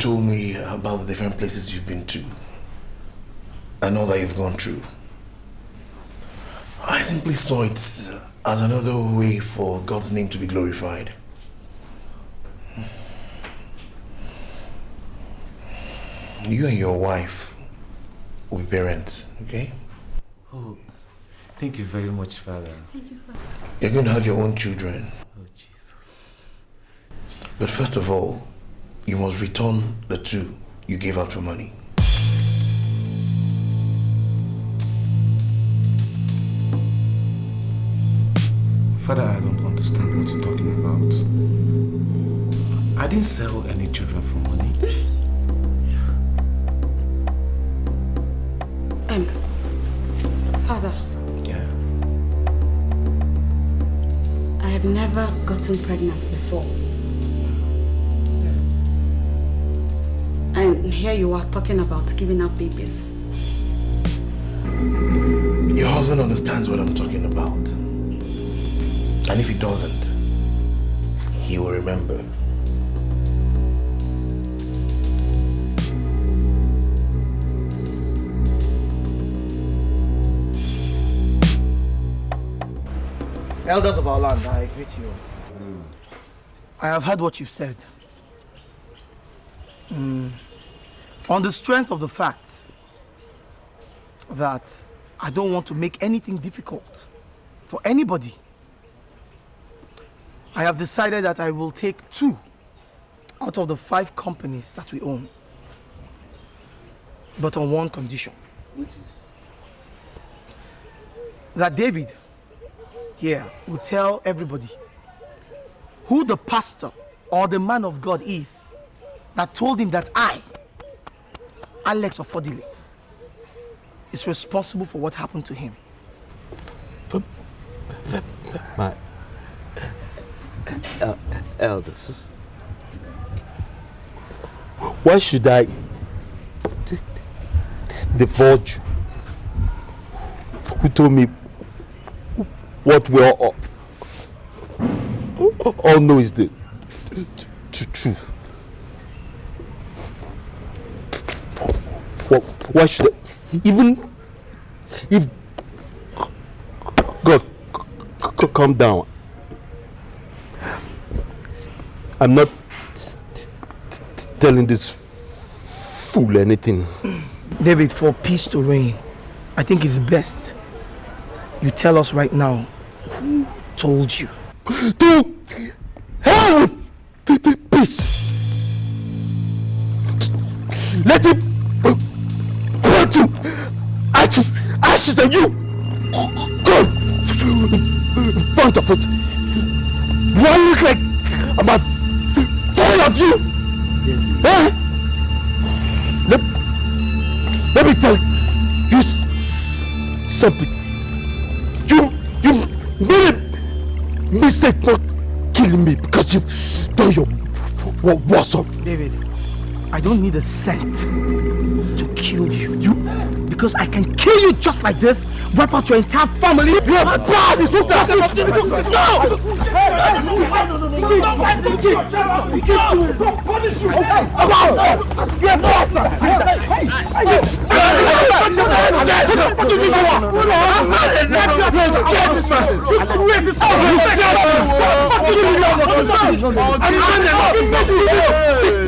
told me about the different places you've been to and all that you've gone through. I simply saw it as another way for God's name to be glorified. You and your wife will be parents, okay? Oh, thank you very much, Father. Thank you, Father. You're going to have your own children. Oh, Jesus. But first of all, you must return the 2 you gave out for money. Father, I don't understand what you're talking about. I didn't sell any children for money. Father. Yeah? I have never gotten pregnant before. And here you are talking about giving out babies. Your husband understands what I'm talking about. And if he doesn't, he will remember. Elders of our land, I greet you. I have heard what you've said. On the strength of the fact that I don't want to make anything difficult for anybody, I have decided that I will take 2 out of the 5 companies that we own. But on one condition. Which is? That David here will tell everybody who the pastor or the man of God is that told him that I, Alex Ofodile, is responsible for what happened to him. My elders, why should I divulge who told me what we all know is the truth? Why should I, even if God come down, I'm not telling this fool anything. David, for peace to reign, I think it's best you tell us right now who told you. To hell with peace. Let him burn to ashes and you go in front of it. Do I look like I'm afraid of you? Huh? Let me tell you something. You made a mistake not killing me because you've done your what's up. David, I don't need a cent to kill you. Because I can kill you just like this, wipe out your entire family. You have a boss! No! Punish you! You're a bastard!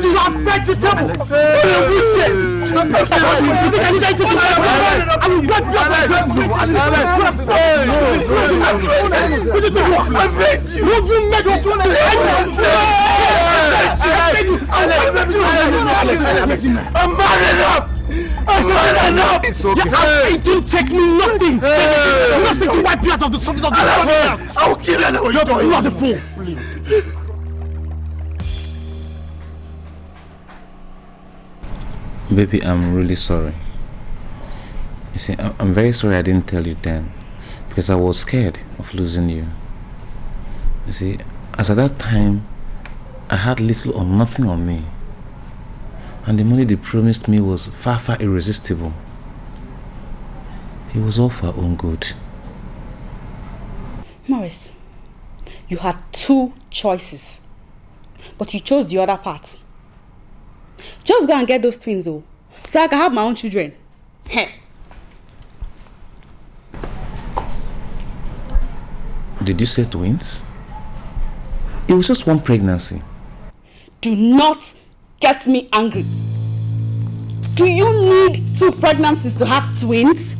You are vegetable! It's okay. It will take me nothing. Nothing to wipe you out of the subject of the world. I'll kill you. You are the fool. Baby, I'm really sorry. You see, I'm very sorry I didn't tell you then, because I was scared of losing you. You see, as at that time, I had little or nothing on me, and the money they promised me was far, far irresistible. It was all for our own good. Morris, you had 2 choices, but you chose the other part. Just go and get those twins, oh, so I can have my own children. Did you say twins? It was just one pregnancy. Do not get me angry. Do you need 2 pregnancies to have twins?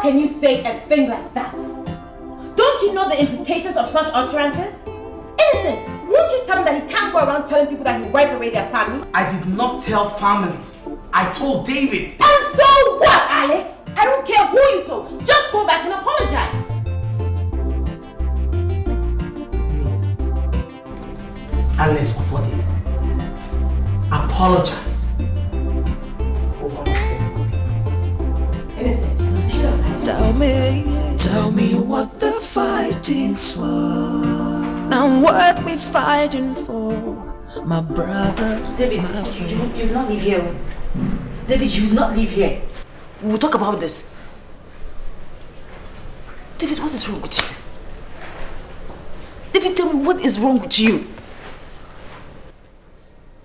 Can you say a thing like that? Don't you know the implications of such utterances? Innocent, won't you tell me that he can't go around telling people that he wiped away their family? I did not tell families. I told David. And so what, Alex? I don't care who you told. Just go back and apologize. Alex Ofodi, apologize. Over Innocent, you should have asked. Tell me what the fighting's for. Now what we fighting for, my brother. David, you will not leave here. David, you will not leave here. We'll talk about this. David, what is wrong with you? David, tell me what is wrong with you?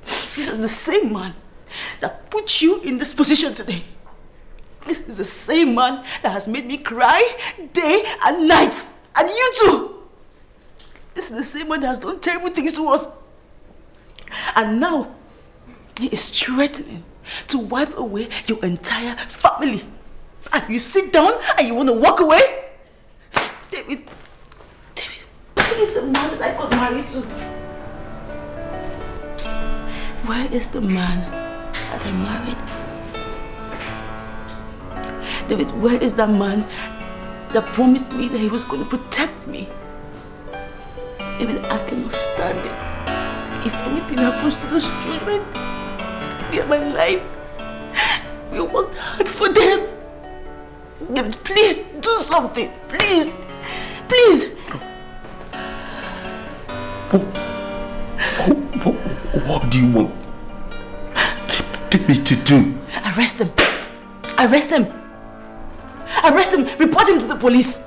This is the same man that put you in this position today. This is the same man that has made me cry day and night. And you too. This is the same man that has done terrible things to us. And now, he is threatening to wipe away your entire family. And you sit down and you want to walk away? David, who is the man that I got married to? Where is the man that I married? David, where is that man that promised me that he was going to protect me? David, I cannot stand it. If anything happens to those children, they are my life. We worked hard for them. David, please do something. Please. Please. What do you want me to do? Arrest him. Arrest him. Arrest him. Report him to the police.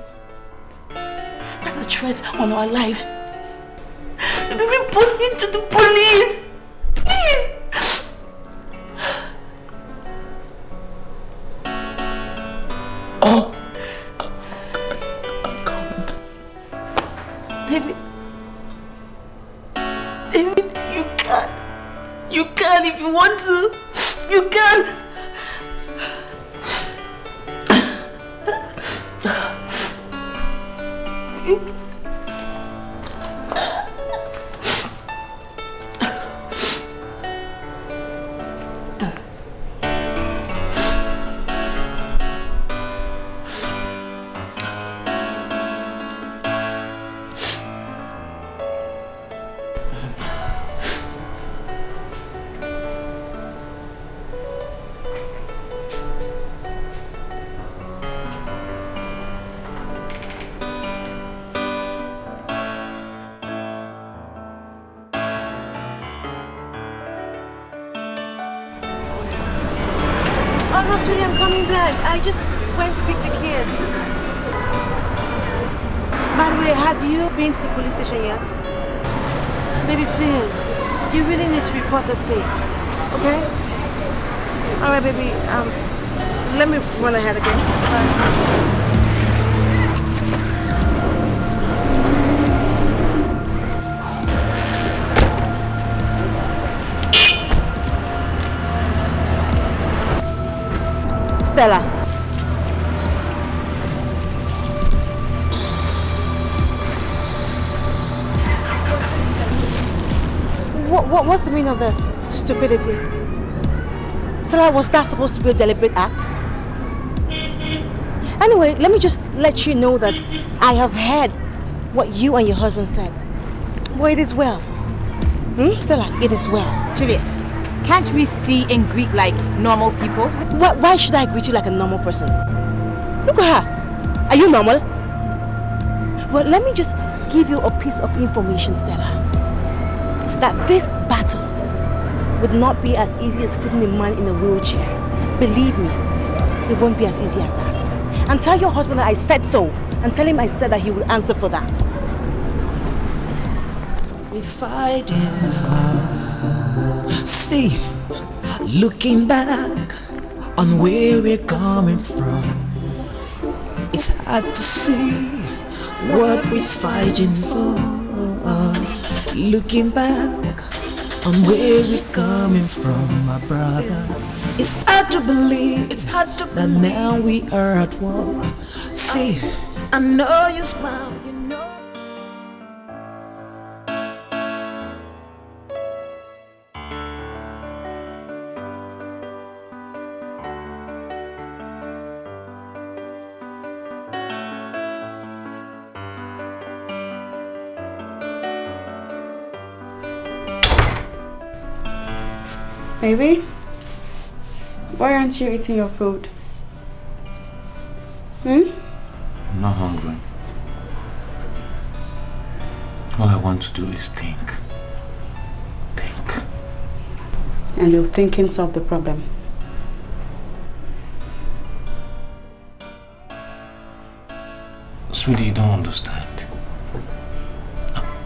That's a threat on our life. Report him to the police. Please. Oh, I can't. David, you can. You can if you want to. You can. I'm coming back. I just went to pick the kids. By the way, have you been to the police station yet? Baby, please. You really need to report this case. Okay? Alright, baby. Let me run ahead again. Bye. Stella. What's the meaning of this? Stupidity. Stella, was that supposed to be a deliberate act? Anyway, let me just let you know that I have heard what you and your husband said. Well, it is well. Stella, it is well. Juliet, Can't we see and greet like normal people? Why should I greet you like a normal person? Look at her. Are you normal? Well, let me just give you a piece of information, Stella. That this battle would not be as easy as putting a man in a wheelchair. Believe me, it won't be as easy as that. And tell your husband that I said so. And tell him I said that he will answer for that. We're fighting. See, looking back on where we're coming from, it's hard to see what we're fighting for. Looking back on where we're coming from, my brother, it's hard to believe that now we are at war. See, I know you smile, you know. Baby, why aren't you eating your food? I'm not hungry. All I want to do is think. Think. And will thinking solve the problem? Sweetie, you don't understand.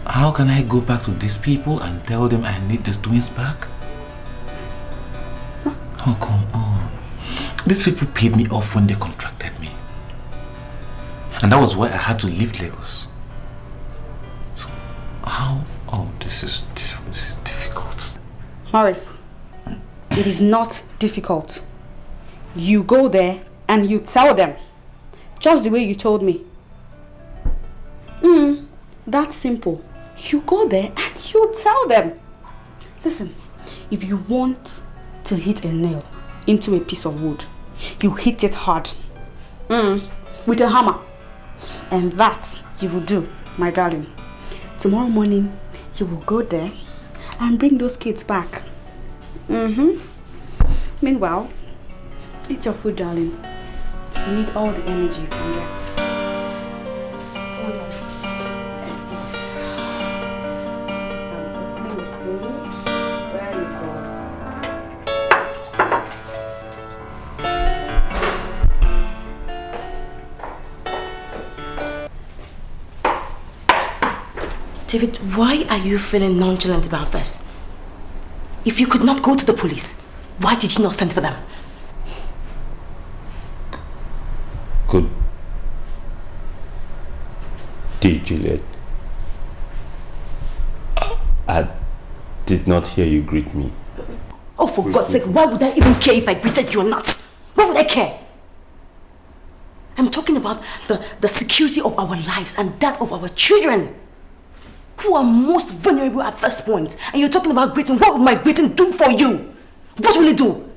How can I go back to these people and tell them I need these twins back? Oh, come on. These people paid me off when they contracted me. And that was why I had to leave Lagos. So, how? Oh, this is difficult. Morris, it is not difficult. You go there and you tell them. Just the way you told me. That's simple. You go there and you tell them. Listen, if you want to hit a nail into a piece of wood, you hit it hard. With a hammer. And that you will do, my darling. Tomorrow morning, you will go there and bring those kids back. Meanwhile, eat your food, darling. You need all the energy you can get. Let's eat. Some good food. There you go. David, why are you feeling nonchalant about this? If you could not go to the police, why did you not send for them? Good day, Juliet. I did not hear you greet me. Oh, for God's sake, why would I even care if I greeted you or not? Why would I care? I'm talking about the security of our lives and that of our children, who are most vulnerable at this point. And you're talking about greeting. What will my greeting do for you? What will it do?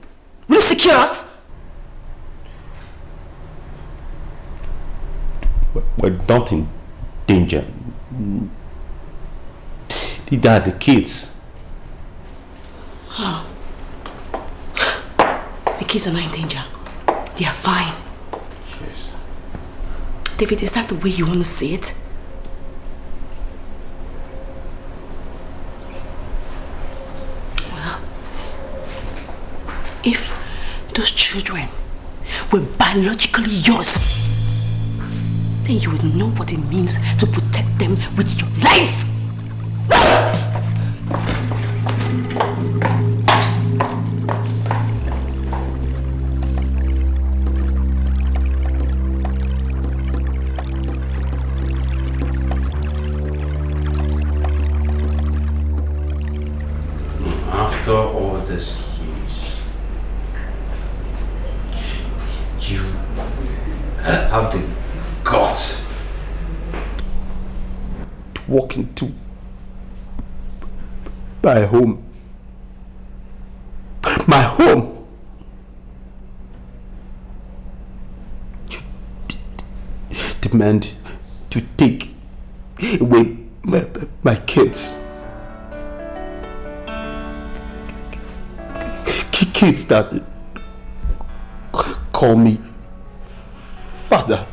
Will it secure us? We're not in danger. These are the kids. Oh. The kids are not in danger. They are fine. Yes. David, is that the way you want to see it? Well, if those children were biologically yours, then you would know what it means to protect them with your life. After all this years, you have the guts To walk into my home. My home. You demand to take away my kids. kids that call me father.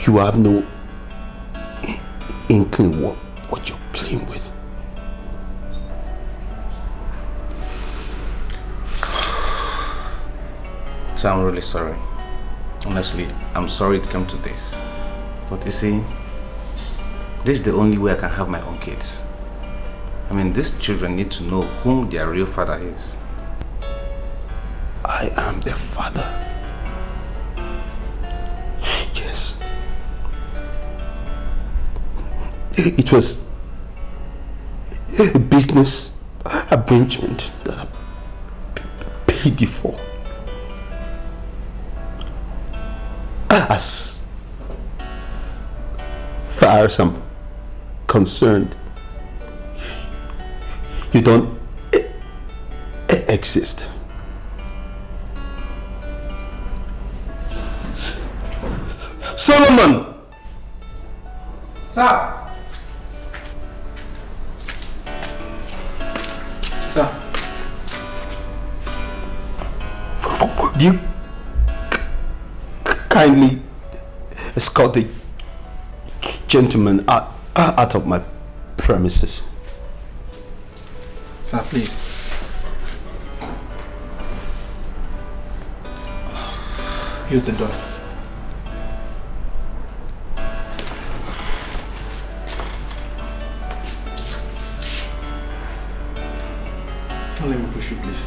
You have no inkling what you're playing with. So I'm really sorry. Honestly, I'm sorry it came to this. But you see, this is the only way I can have my own kids. I mean, these children need to know whom their real father is. I am their father. Yes. It was a business arrangement that I paid you for. As far as I'm concerned, you don't exist. Solomon! Sir! Sir! Do you kindly escort the gentleman out of my premises? Sir, please. Use the door. Let me push you, please.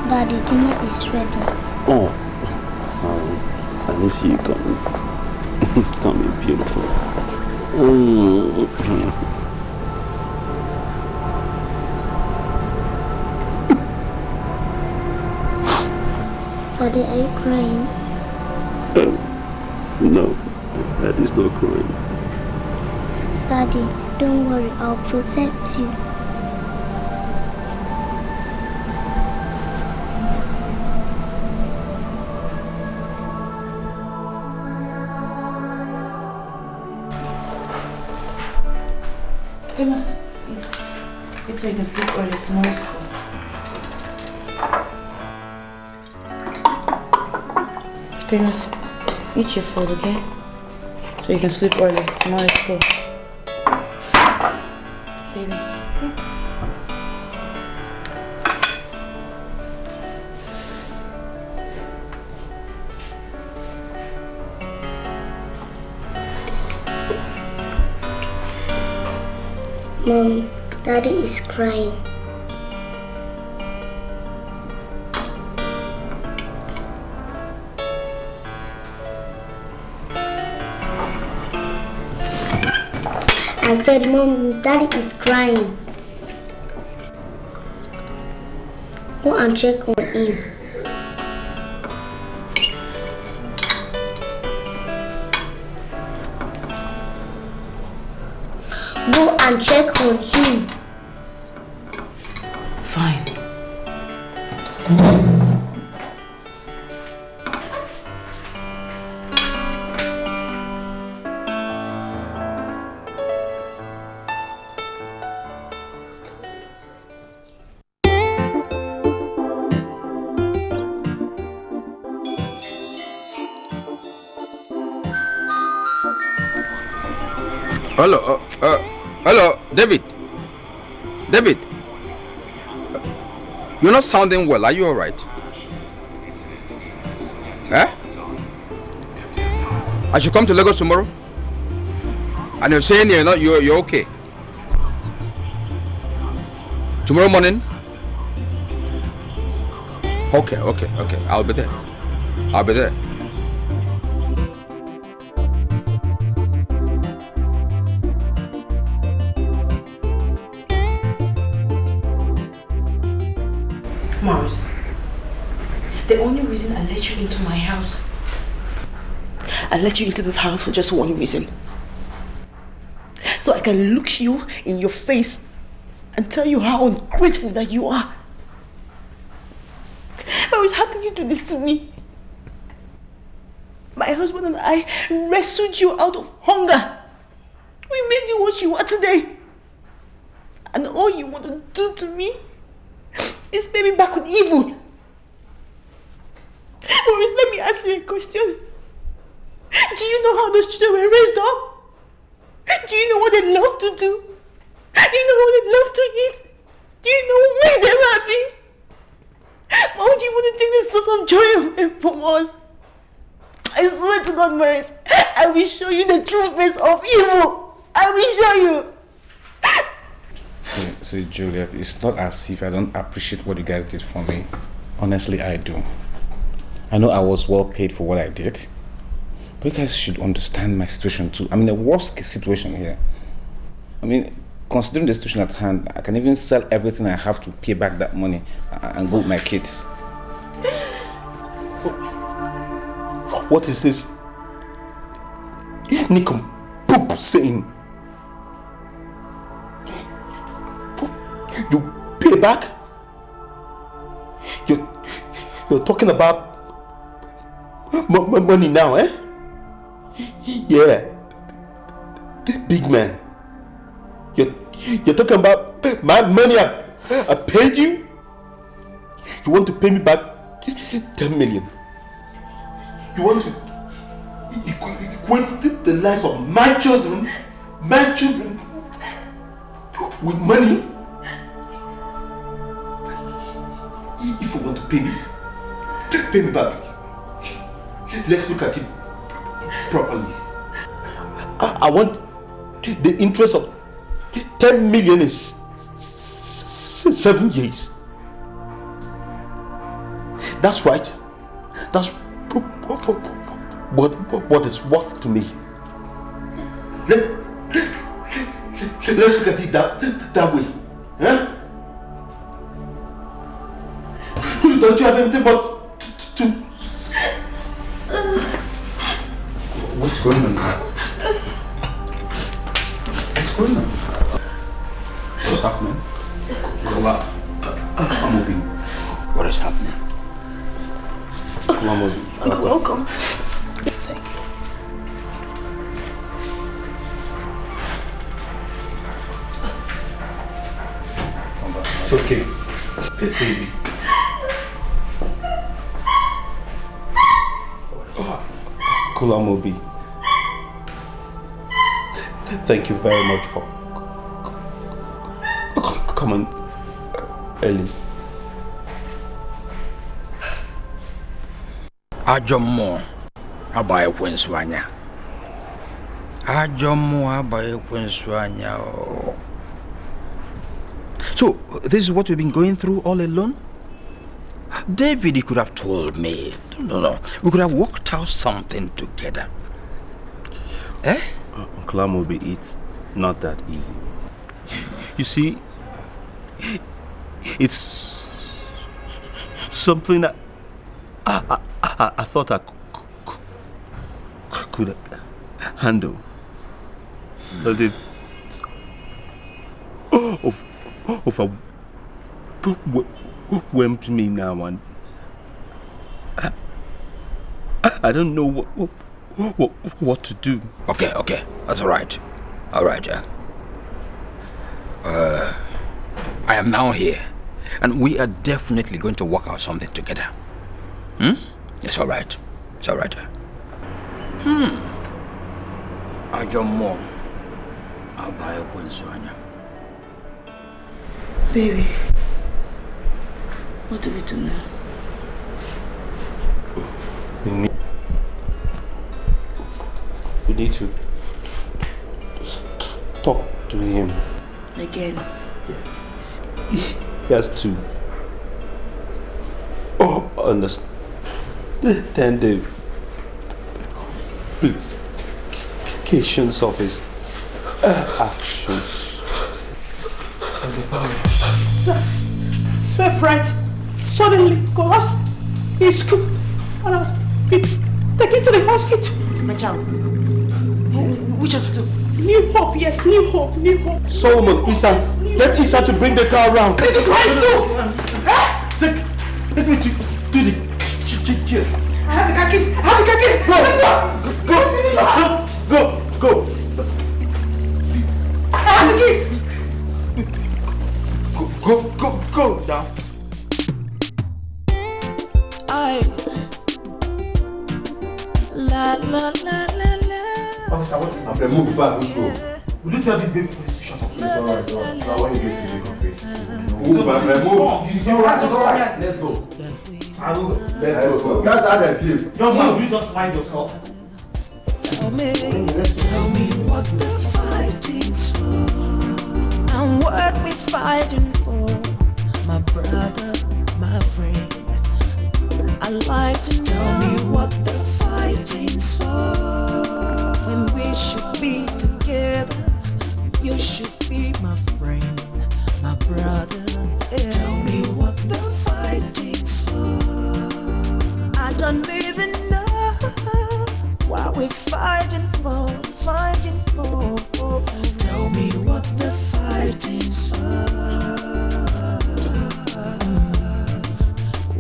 Daddy, dinner is ready. Oh, sorry. I didn't see you coming. Coming, beautiful. Daddy, are you crying? No, Daddy's not crying. Daddy, don't worry, I'll protect you. Famous, it's so you can sleep early tomorrow's school. Famous, eat your food, okay? So you can sleep early tomorrow's school. Baby. Mom, Daddy is crying. I said, Mom, Daddy is crying. Go and check on him. Go and check on him. Fine. Hello, hello, David. David, you're not sounding well. Are you all right? Eh? I should come to Lagos tomorrow. And you're saying you're okay. Tomorrow morning. Okay. I'll be there. Morris, the only reason I let you into my house, I let you into this house for just one reason. So I can look you in your face and tell you how ungrateful that you are. Morris, how can you do this to me? My husband and I rescued you out of hunger. We made you what you are today. And all you want to do to me is pay me back with evil. Morris, let me ask you a question. Do you know how those children were raised up? Do you know what they love to do? Do you know what they love to eat? Do you know what makes them happy? Why would you want to take this source of joy away from us? I swear to God, Morris, I will show you the true face of evil. I will show you. So Juliet, it's not as if I don't appreciate what you guys did for me. Honestly, I do. I know I was well paid for what I did. But you guys should understand my situation too. I'm in a worst case situation here. I mean, considering the situation at hand, I can even sell everything I have to pay back that money and go with my kids. What is this Nick-poop saying? You pay back? You're talking about money now, eh? Yeah, big man. You're talking about my money I paid you? You want to pay me back 10 million? You want to equate the lives of my children with money? If you want to pay me back. Let's look at it properly. I want the interest of 10 million in 7 years. That's right. That's what it's worth to me. Let's look at it that way. Huh? Don't you have anything but to... What's going on? What's going on? What's happening? I'm moving. What is happening? You're welcome. Thank you. It's okay. Baby. Kulamobi. Thank you very much for coming early. Ajomo abaye kwenswanya. Ajomo abaye kwenswanya. So, this is what we've been going through all alone? David, you could have told me. No. We could have worked out something together. Eh? Uncle Amobi, it's not that easy. You see, it's something that I thought I could handle. But it overwhelmed me now, and I don't know what to do. Okay, that's all right. All right, I am now here, and we are definitely going to work out something together. It's all right. It's all right. Ajomo abaye kwenswanya. Baby, what do we do now? We need to talk to him. Again? He has to understand the implications of his actions. Fair fright. suddenly collapsed. He's scooped and I was taken to the hospital. My child. Which hospital? New Hope, yes, New Hope, New Hope. Solomon, Isa, get Isa to bring the car around. Take it to high school! Take me to the chair. I have the car keys! I have the car keys! Go! I have the keys! Go down. La la la la la. Officer, what is happening? Move back, which room? Will you tell this baby please to shut up? It's alright. So when you get to the office, move back, man. Move. It's alright. Let's go. I will go. Let's go. That's how they play. Young man, will you just mind yourself? Tell me what the fighting's for, and what we fighting for, my brother, my friend. I like to know. Tell me what the fighting's for, when we should be together. You should be my friend, my brother. Yeah. Tell me what the fighting's for. I don't even know what we're fighting for, Tell me what the fighting's for.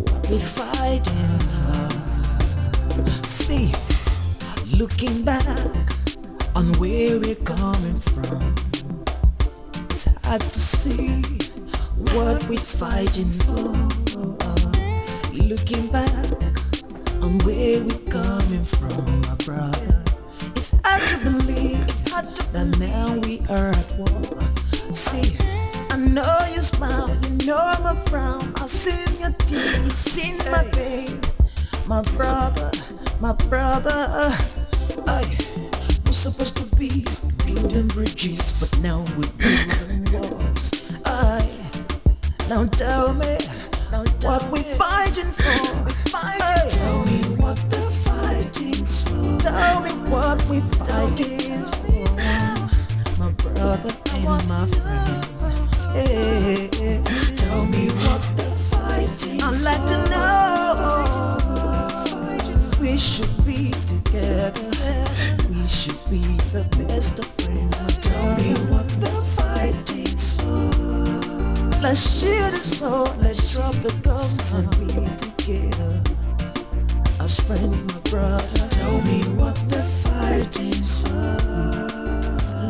What we're fighting for. See, looking back on where we're coming from, it's hard to see what we're fighting for. Looking back on where we're coming from, my brother, it's hard to believe, that now we are at war. See, I know you smile, you know my frown, I've seen your tears, you've seen my pain, my brother. We're supposed to be building bridges, but now we're building walls. Now tell me what we're fighting for. Tell me what the fighting's for. Tell me what we're fighting for, my brother and my friend. Hey, tell me what the fighting's for. I'd like to know. We should be together. We should be the best of friends. Tell me what the fighting's for. Let's share the soul, let's drop the guns and be together as friend, my brother. Tell me what the fighting's for.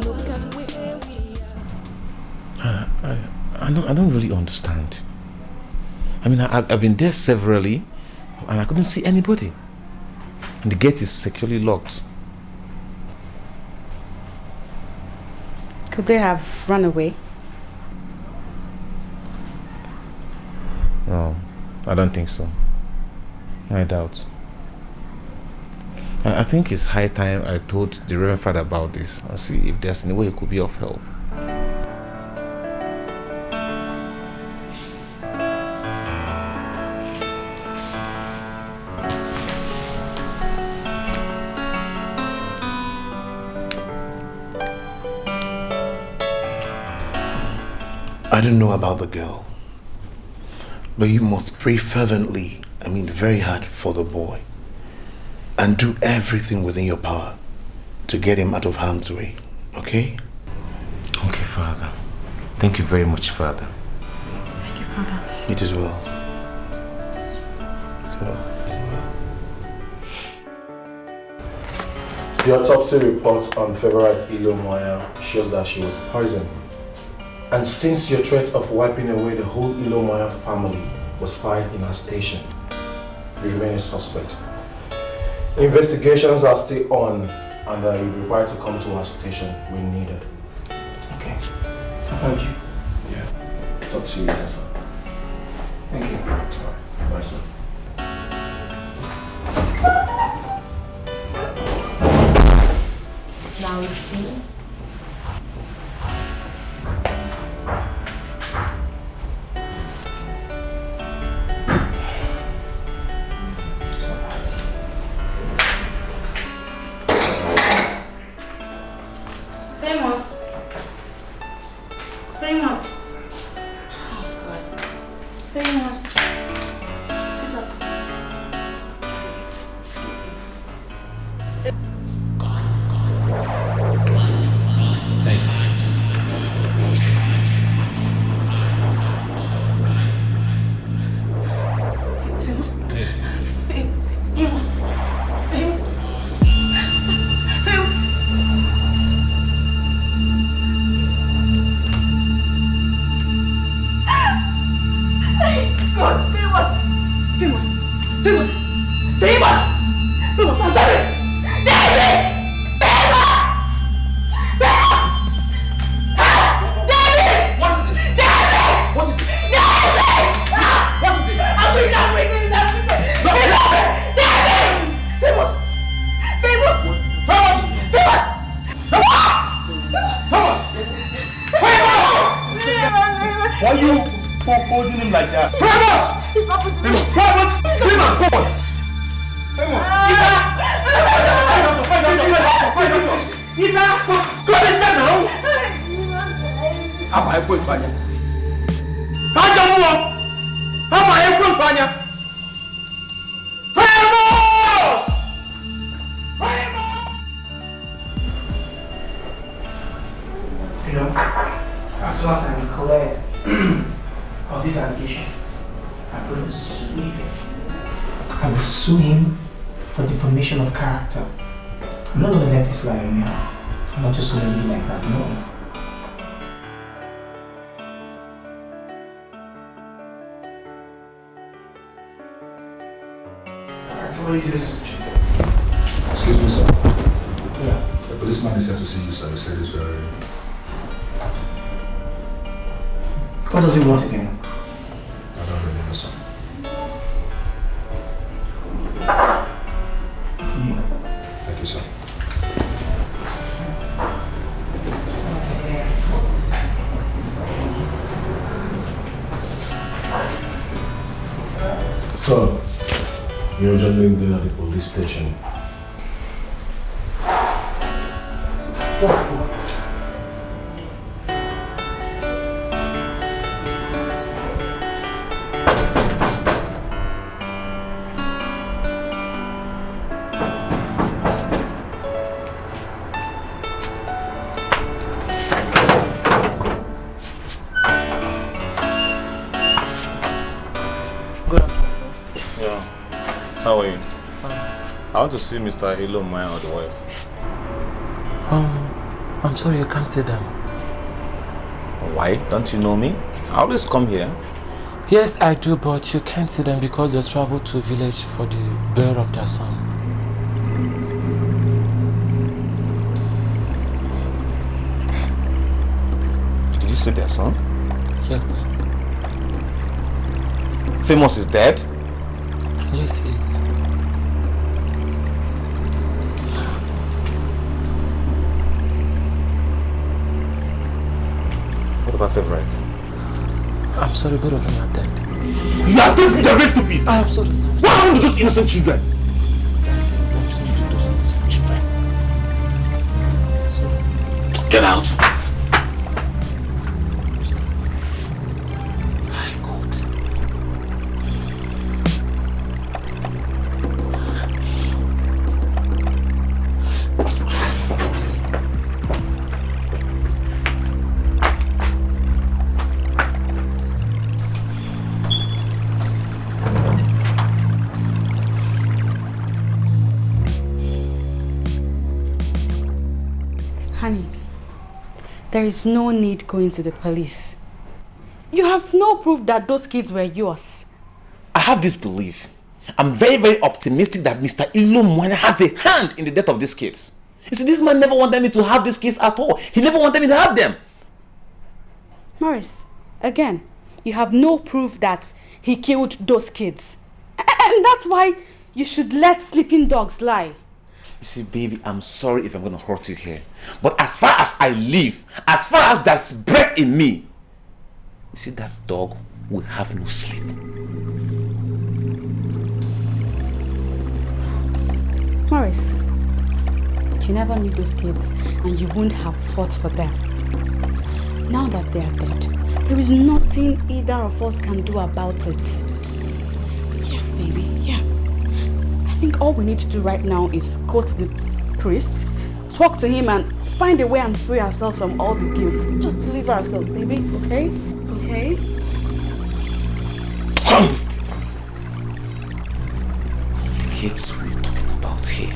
Look at where we are. I don't really understand. I mean, I've been there severally and I couldn't see anybody. And the gate is securely locked. Could they have run away? No, I don't think so. I doubt. I think it's high time I told the Reverend Father about this and see if there's any way it could be of help. I don't know about the girl, but you must pray fervently, very hard for the boy, and do everything within your power to get him out of harm's way, okay? Okay, Father. Thank you very much, Father. Thank you, Father. It is well. It is well. The autopsy report on Favorite Ilo Moya shows that she was poisoned. And since your threat of wiping away the whole Ilo Moya family was filed in our station, you remain a suspect. Investigations are still on and you'll be required to come to our station when needed. Okay. Thank you. Yeah. Talk to you later, sir. Thank you. Alright. Bye, sir. Now you see. Famous. Oh God. Famous. Why are you holding him like that? Famous! He's not putting him. Famous! Famous! Forward! Isa! Go inside now! Apa yang pun soalnya? Macam mu? Apa yang pun soalnya? Famous! You know, as soon as I'm clear of this allegation, I'm going to sue him. I will sue him for defamation of character. I'm not going to let this lie anyhow. I'm not just going to leave it like that, no. Alright, so what is this? Excuse me, sir. Yeah. The policeman is here to see you, sir. He said it's very... What does he want again? I don't really know, sir. Thank you, sir. So, you're just doing there at the police station. What for? How are you? I want to see Mr. Elo Maya or the wife. I'm sorry, I can't see them. Why? Don't you know me? I always come here. Yes, I do, but you can't see them because they traveled to a village for the birth of their son. Did you see their son? Yes. Famous is dead? Yes, he is. What about favorites? I'm sorry, both of them are dead. You are stupid, you're very stupid! I'm sorry, sir. What happened to those innocent children? Sorry, sir. Get out! Honey, there is no need going to the police. You have no proof that those kids were yours. I have this belief. I'm very, very optimistic that Mr. Elo Maya has a hand in the death of these kids. You see, this man never wanted me to have these kids at all. He never wanted me to have them. Morris, again, you have no proof that he killed those kids. And that's why you should let sleeping dogs lie. You see, baby, I'm sorry if I'm going to hurt you here. But as far as I live, as far as there's breath in me, you see, that dog will have no sleep. Morris, you never knew those kids and you wouldn't have fought for them. Now that they are dead, there is nothing either of us can do about it. Yes, baby, yeah. I think all we need to do right now is go to the priest, talk to him and find a way and free ourselves from all the guilt. Just deliver ourselves, baby, okay? Okay? The kids we're talking about here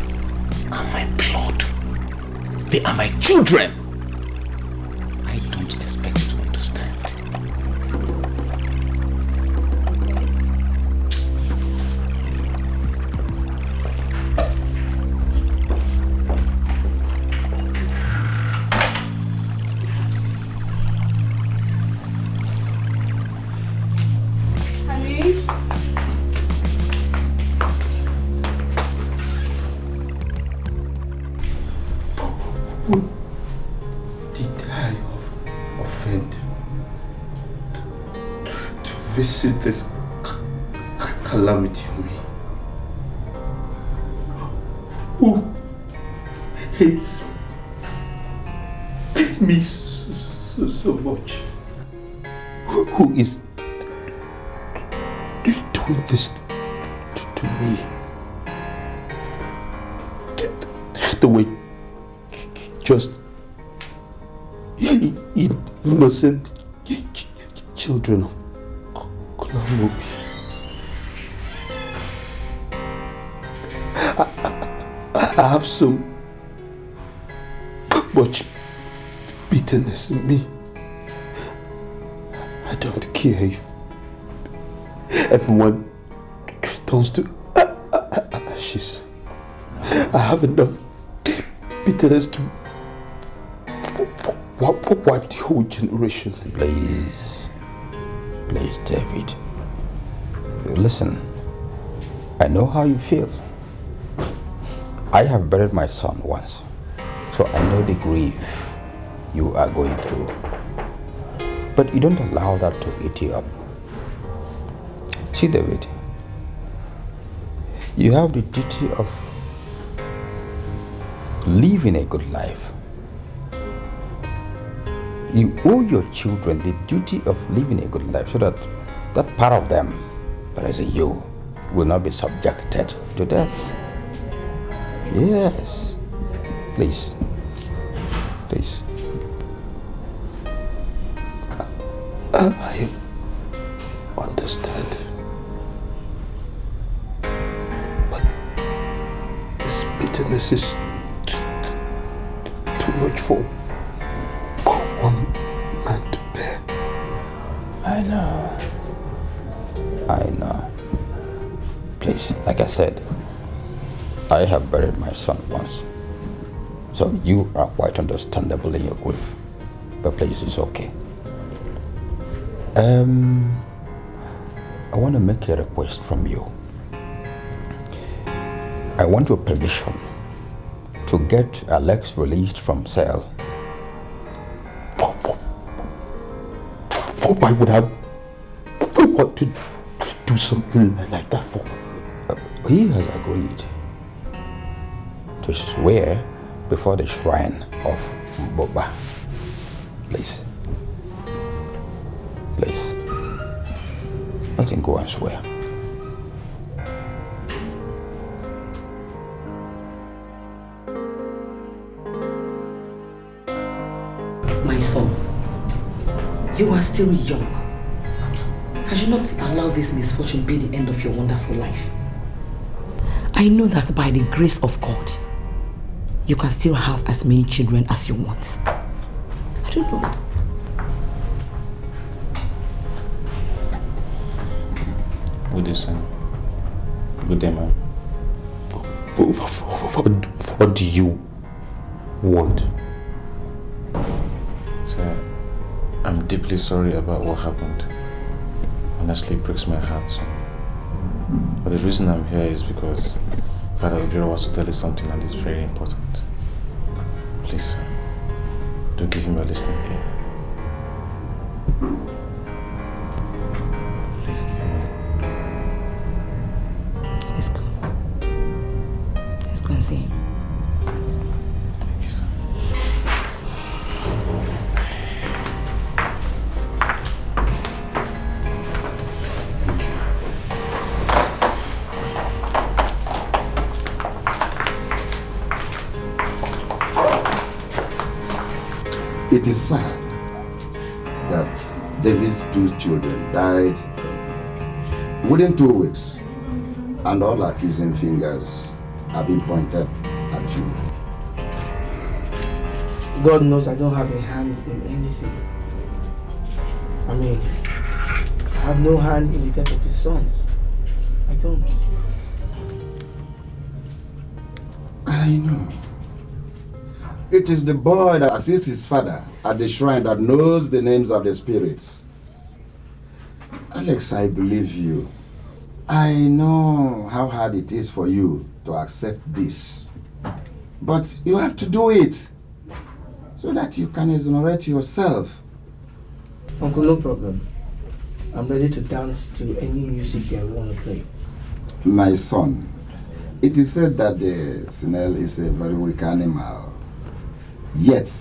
are my blood. They are my children. I don't expect you to understand. Who did die of fame? visit this calamity on me? Who hates me so much? Who is doing this to me? The way just innocent children of Kulamobi. I have so much bitterness in me. I don't care if everyone turns to ashes. I have enough bitterness to wipe the whole generation. Please, David. Listen, I know how you feel. I have buried my son once, so I know the grief you are going through. But you don't allow that to eat you up. See, David, you have the duty of living a good life. You owe your children the duty of living a good life so that that part of them that is in you will not be subjected to death. Yes. Please. I understand. But this bitterness is too much for one man to bear. I know. Please, like I said, I have buried my son once. So you are quite understandable in your grief. But please, it's okay. I want to make a request from you. I want your permission to get Alex released from cell. Why would I want to do something like that for? He has agreed to swear before the shrine of Boba. Please. Let him go and swear. My son, you are still young. I should not allow this misfortune be the end of your wonderful life. I know that by the grace of God, you can still have as many children as you want. I don't know. Good day, son. Good day, ma'am. What do you want? Sir, I'm deeply sorry about what happened. Honestly, it breaks my heart, son. But the reason I'm here is because Father Obiro wants to tell you something and it's very important. Please, sir, do give him a listening ear. Please give him a... Let's go. Let's go and see him. Thank you, sir. It is sad that David's two children died within 2 weeks, and all accusing fingers have been pointed at you. God knows I don't have a hand in anything. I mean, I have no hand in the death of his sons. I don't. I know. It is the boy that assists his father at the shrine that knows the names of the spirits. Alex, I believe you. I know how hard it is for you to accept this. But you have to do it so that you can exonerate yourself. Uncle, no problem. I'm ready to dance to any music they want to play. My son, it is said that the snail is a very weak animal. Yet,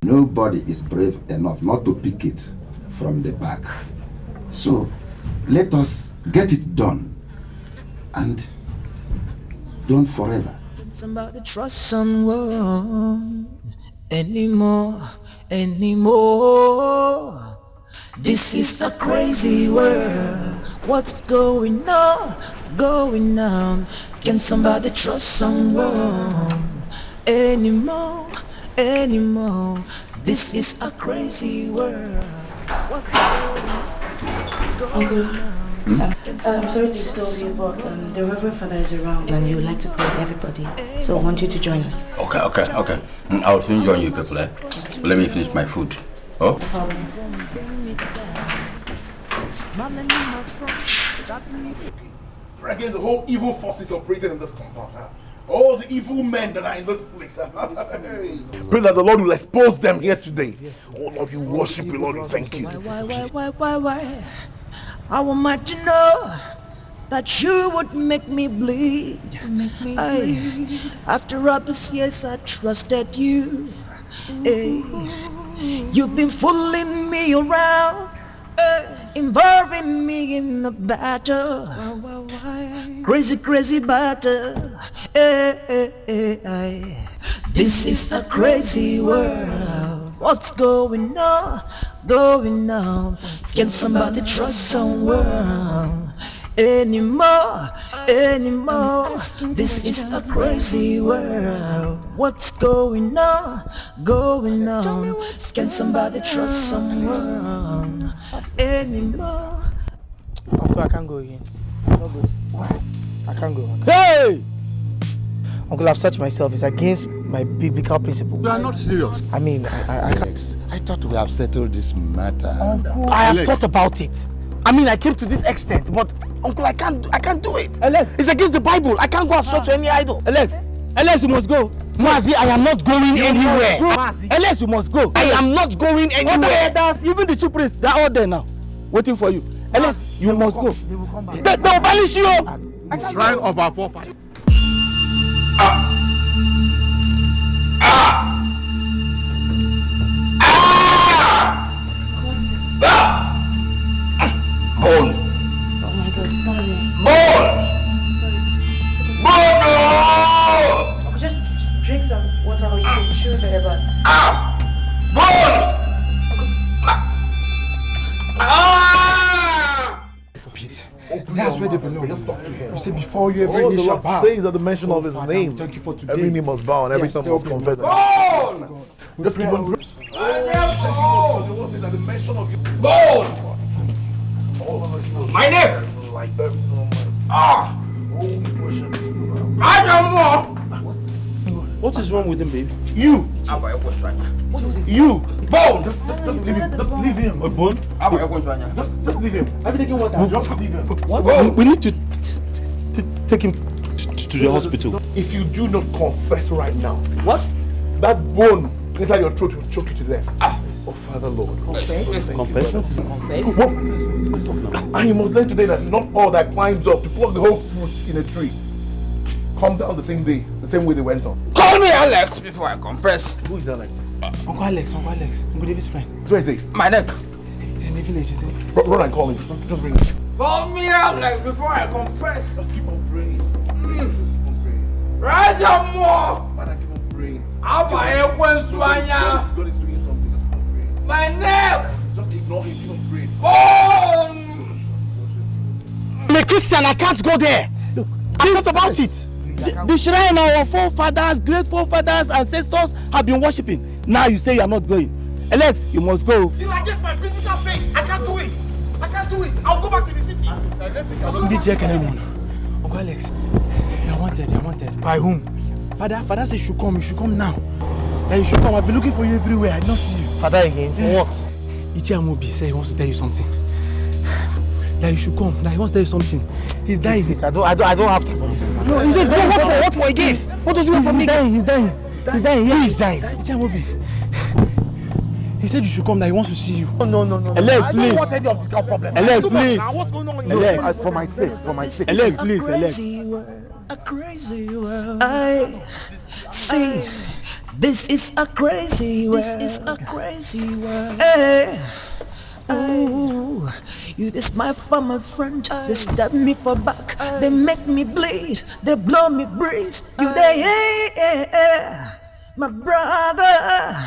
nobody is brave enough not to pick it from the back. So, let us get it done. And don't forever. Somebody trust someone anymore. This is a crazy world. What's going on? Can somebody trust someone anymore? This is a crazy world. What's going on? I'm sorry to disturb you, but the Reverend Father is around and he would like to pray with everybody. So I want you to join us. Okay. I'll soon join you people. Let me finish my food. Oh? Against the whole evil forces operating in this compound. All the evil men that are in this place. Pray that the Lord will expose them here today. Oh Lord, we worship you, Lord, we thank you. Why? I want my to know that you would make me bleed. After all these years I trusted you. You've been fooling me around, involving me in the battle. Crazy battle. This is a crazy world. What's going on? Can somebody trust someone anymore? This is a crazy world. What's going on? Can somebody trust someone anymore? Uncle, I can't go again. No good. Why? I can't go. Hey! Uncle, I've searched myself. It's against my biblical principle. You are not serious. I mean, I can't. Alex, I thought we have settled this matter. Uncle, I have thought about it. I mean, I came to this extent, but Uncle, I can't do it. Alex, it's against the Bible. I can't go and swear to any idol. Alex, you must go. Mazi, I am not going anywhere. Alex, you must go. I am not going anywhere. Even the chief priests, they're all there now, waiting for you. Alex, you must go. They will come back. They will banish you. Shrine of our forefathers. Bone. Oh my God, sorry. Bone. Sorry. Just drink some water or you can chew very bad. Bone. That's where they belong. Just talk to him. You say before you every knee shall bow. Says at the mention of his name. Thank you for today. Every knee must bow and every tongue must confess. Bone. Just keep on. Bone. My neck. I don't know. What is wrong with him, baby? You. What is you? Bone. Just leave him. Just leave him. A bone? Just leave him. Everything water. Just leave him. We need to take him to the hospital. If you do not confess right now, what? That bone inside your throat will choke you to death. Oh, Father Lord. Confess. And you must learn today that not all that climbs up to pluck the whole fruits in a tree come down the same day, the same way they went on. Call me Alex before I confess. Who is Alex? Uncle Alex. Uncle David's friend. So where is he? My neck. He's in the village, isn't he? Run and call him. Just bring him. Call me Alex before I confess. Just keep on praying. Right more. Man, keep on praying. God is doing something. Just keep on praying. My neck. Just ignore him. Keep on praying. I'm a Christian. I can't go there. Look, I thought about it. The shrine our forefathers, great forefathers, ancestors have been worshipping. Now you say you are not going. Alex, you must go. You are against my physical faith. I can't do it. I'll go back to the city. Uncle Alex, you're wanted. By whom? Father says you should come. You should come now. That you should come. I've been looking for you everywhere. I don't see you. Father again? For what? Ichiamobi said he wants to tell you something. That you should come. That he wants to tell you something. He's dying. I don't have time for this thing. No, he says what for again? What does he want from me? He's dying. Who is dying? Ichiamobi. said you should come, that he wants to see you. No. Alex, I please. don't want any of this problem. Alex, please. Now, what's going on? Alex. For my sake. Alex, please, Alex. A crazy world. I see. This is a crazy world. This is a crazy world. Hey. Ooh, you this my for my friend. They stab me for back. They make me bleed. They blow me breeze. You there, yeah, my brother.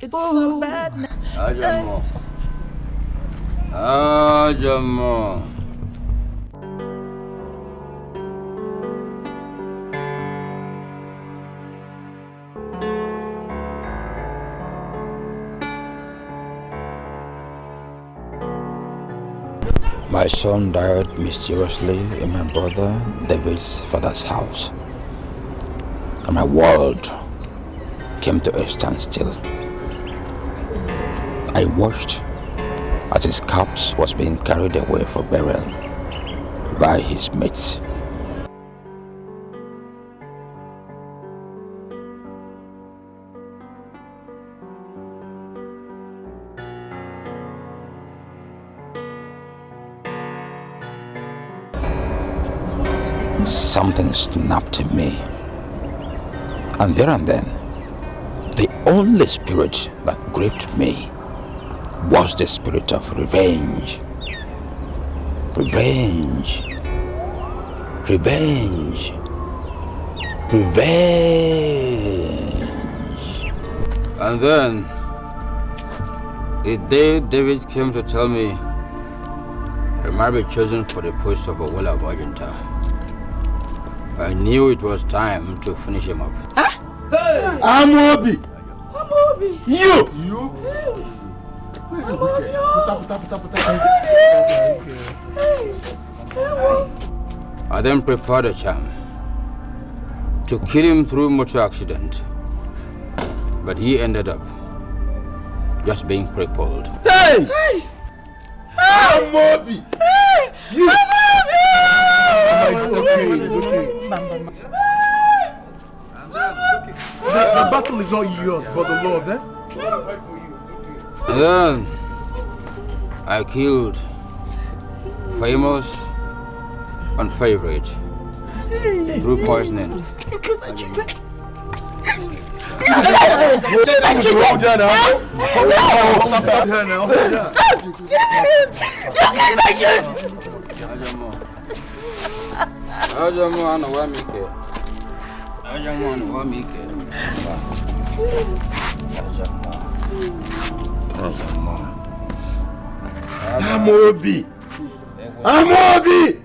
It's so bad now. Ajamo. My son died mysteriously in my brother David's father's house, and my world came to a standstill. I watched as his corpse was being carried away for burial by his mates. Something snapped in me, and there and then, the only spirit that gripped me was the spirit of revenge. Revenge. Revenge. Revenge. And then, the day David came to tell me he might be chosen for the post of a Willa Vajanta, I knew it was time to finish him up. Huh? Hey! Amobi! You! I then prepared a charm to kill him through motor accident, but he ended up just being crippled. Hey! Hey! Amobi! Hey! You! The battle is not yours, but the Lord's, eh? And then I killed famous and favorite through poisoning. You killed my children. Amobi! Amobi!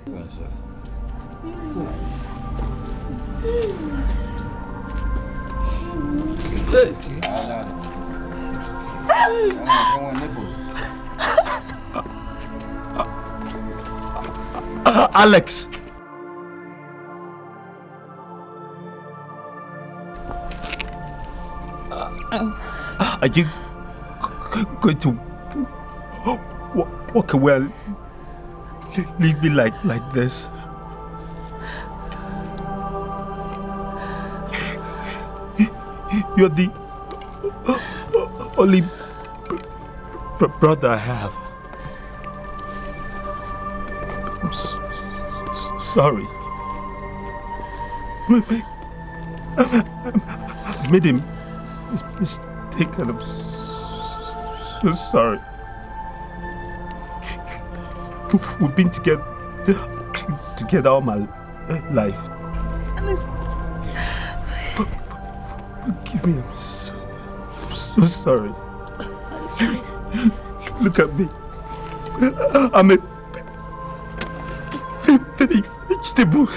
Alex. Are you going to walk away and leave me like this? You're the only brother I have. I'm sorry. I made him mistake, and I'm so sorry. We've been together all my life. Forgive me, I'm so sorry. Look at me. I'm a vegetable.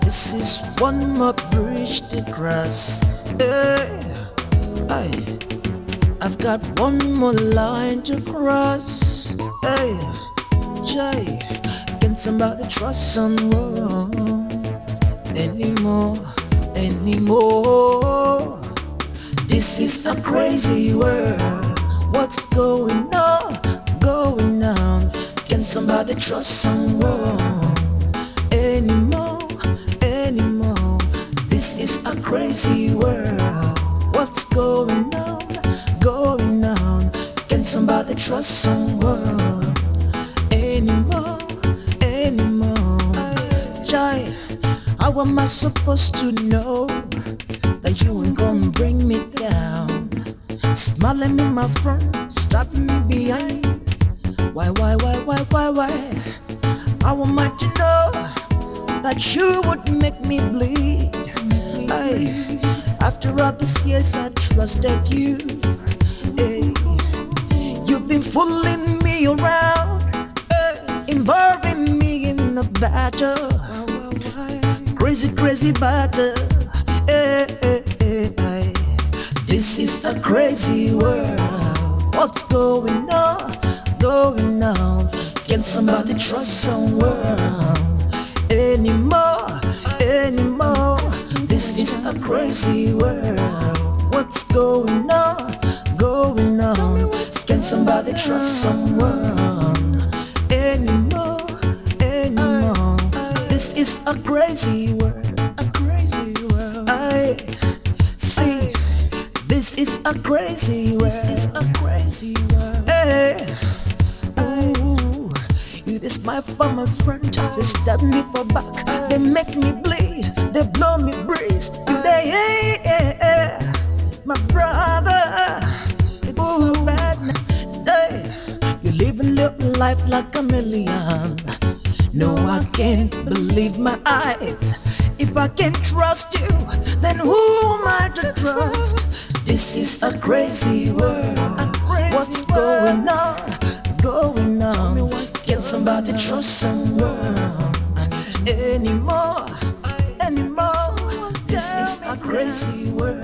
This is one more bridge to cross. I've got one more line to cross. Jay, can Can somebody trust someone anymore? This is a crazy world. What's going on? Can somebody trust someone anymore? This is a crazy world. What's going on? Can somebody trust someone anymore? Child, how am I supposed to know that you ain't gonna bring me down? Smiling in my front, stabbing me behind. Why? How am I to know that you would make me bleed? Aye. After all these years I trusted you. Hey. You've been fooling me around, involving me in a battle. Crazy battle. This is a crazy world. What's going on? Can somebody trust someone anymore? This is a crazy world. What's going on? Can somebody trust someone anymore? This is a crazy world. I see. This is a crazy world. Hey. You this my former friend. They stab me for back. They make me bleed. They blow me breeze. You they my brother. It's so bad now. You living life like a million. No, I can't believe my eyes. If I can't trust you, then who am I to trust? This is a crazy world. What's going on? Can somebody trust someone anymore? This is a crazy world.